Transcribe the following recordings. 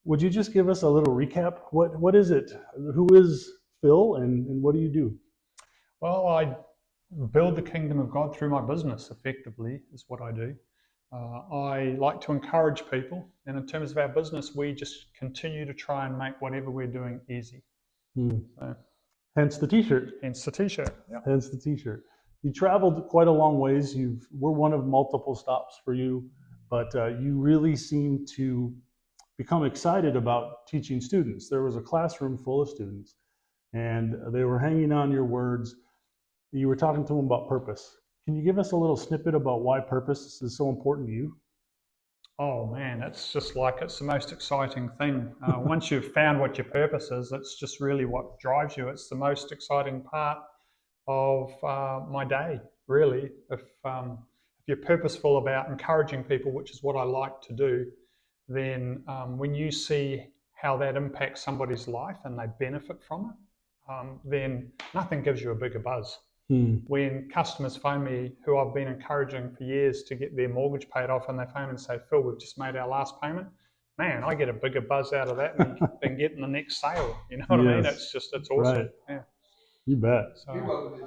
Would you just give us a little recap? What is it? Who is Phil, and what do you do? Well, I build the kingdom of God through my business, effectively, is what I do. I like to encourage people, and in terms of our business, we just continue to try and make whatever we're doing easy. Hmm. So, Hence the T-shirt. hence the t-shirt. Yep. Hence the T-shirt. You traveled quite a long ways. We're one of multiple stops for you, but you really seem to become excited about teaching students. There was a classroom full of students, and they were hanging on your words. You were talking to them about purpose. Can you give us a little snippet about why purpose is so important to you? Oh man, it's just like it's the most exciting thing. Once you've found what your purpose is, it's just really what drives you. It's the most exciting part of my day, really. If you're purposeful about encouraging people, which is what I like to do, then when you see how that impacts somebody's life and they benefit from it, then nothing gives you a bigger buzz. When customers phone me who I've been encouraging for years to get their mortgage paid off, and they phone and say, Phil, we've just made our last payment, man, I get a bigger buzz out of that than getting the next sale. You know what I mean? It's awesome. Right. Yeah. You bet. So,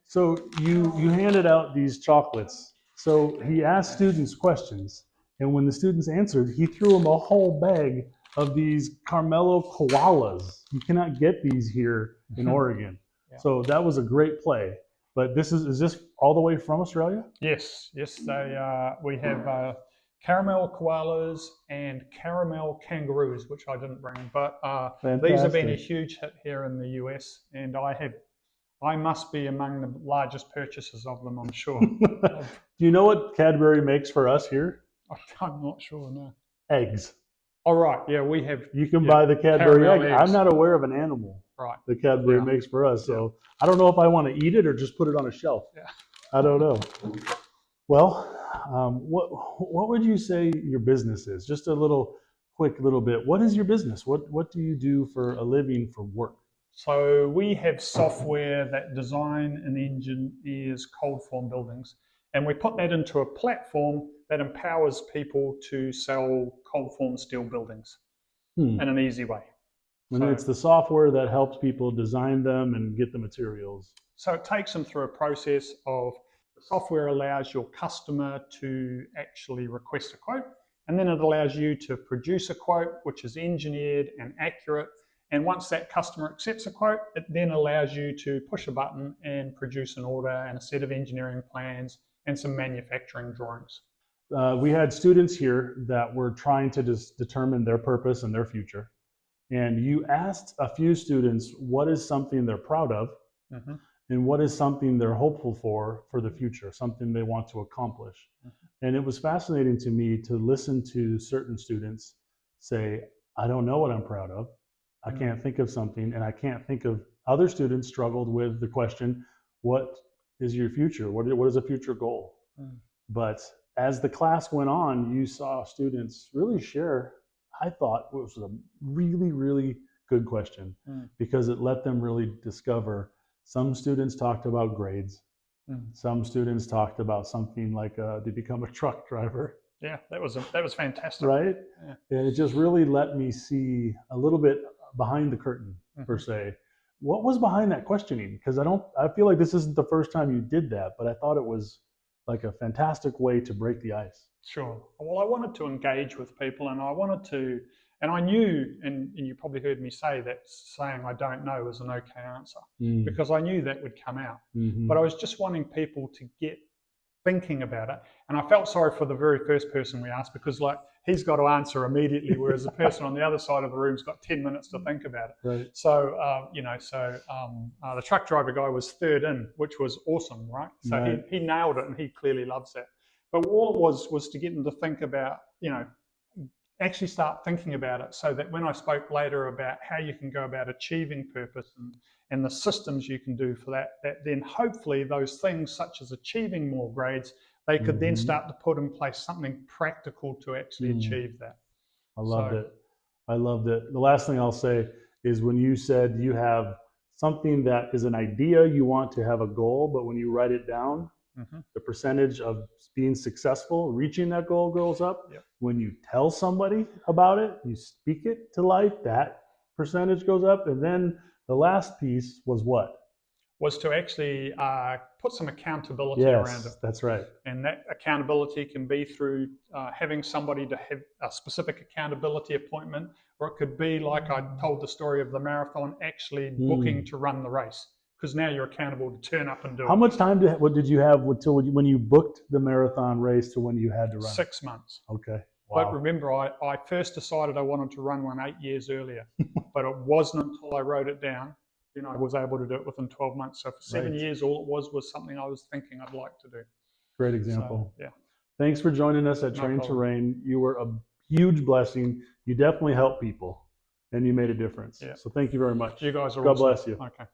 So you handed out these chocolates. So he asked students questions, and when the students answered, he threw them a whole bag of these Carmelo koalas. You cannot get these here in Oregon. Yeah. So that was a great play. But is this all the way from Australia? Yes. We have caramel koalas and caramel kangaroos, which I didn't bring, but these have been a huge hit here in the US, and I must be among the largest purchasers of them, I'm sure. Do you know what Cadbury makes for us here? I'm not sure, no. Eggs. All right, yeah, we have. You can buy the Cadbury egg. Eggs. I'm not aware of an animal the Cadbury makes for us, so I don't know if I want to eat it or just put it on a shelf. Yeah. I don't know. Well, what would you say your business is? Just a quick little bit. What is your business? What do you do for a living for work? So we have software that design and engineers cold form buildings, and we put that into a platform that empowers people to sell cold form steel buildings in an easy way. And it's the software that helps people design them and get the materials. So it takes them through a process of the software allows your customer to actually request a quote, and then it allows you to produce a quote which is engineered and accurate. And once that customer accepts a quote, it then allows you to push a button and produce an order and a set of engineering plans and some manufacturing drawings. We had students here that were trying to determine their purpose and their future. And you asked a few students what is something they're proud of and what is something they're hopeful for the future, something they want to accomplish. And it was fascinating to me to listen to certain students say, I don't know what I'm proud of. I can't think of something, and I can't think of other students struggled with the question, what is your future? What is a future goal? But as the class went on, you saw students really share, I thought it was a really, really good question because it let them really discover. Some students talked about grades. Some students talked about something like to become a truck driver. Yeah, that was fantastic. Right? Yeah. And it just really let me see a little bit behind the curtain, per se. What was behind that questioning? Because I feel like this isn't the first time you did that, but I thought it was like a fantastic way to break the ice. Sure. Well, I wanted to engage with people, and I knew, and you probably heard me say that saying I don't know is an okay answer because I knew that would come out. But I was just wanting people to get thinking about it. And I felt sorry for the very first person we asked because he's got to answer immediately, whereas the person on the other side of the room's got 10 minutes to think about it. Right. So, the truck driver guy was third in, which was awesome, right? So he nailed it, and he clearly loves that. But all it was to get them to think about, actually start thinking about it so that when I spoke later about how you can go about achieving purpose and the systems you can do for that then hopefully those things such as achieving more grades, they could then start to put in place something practical to actually achieve that. I loved it. I loved it. The last thing I'll say is when you said you have something that is an idea, you want to have a goal, but when you write it down, The percentage of being successful, reaching that goal goes up. Yep. When you tell somebody about it, you speak it to life, that percentage goes up. And then the last piece was what? Was to actually put some accountability around it. Yes, that's right. And that accountability can be through having somebody to have a specific accountability appointment, or it could be like I told the story of the marathon, actually booking to run the race, because now you're accountable to turn up and do it. How much time did you have until when you booked the marathon race to when you had to run? 6 months. Okay. Wow. But remember, I first decided I wanted to run one 8 years earlier, but it wasn't until I wrote it down, I was able to do it within 12 months. So for 7 years, all it was something I was thinking I'd like to do. Great example. So, yeah. Thanks for joining us at Train to Reign. You were a huge blessing. You definitely helped people, and you made a difference. Yeah. So thank you very much. You guys are God awesome. bless you. Okay.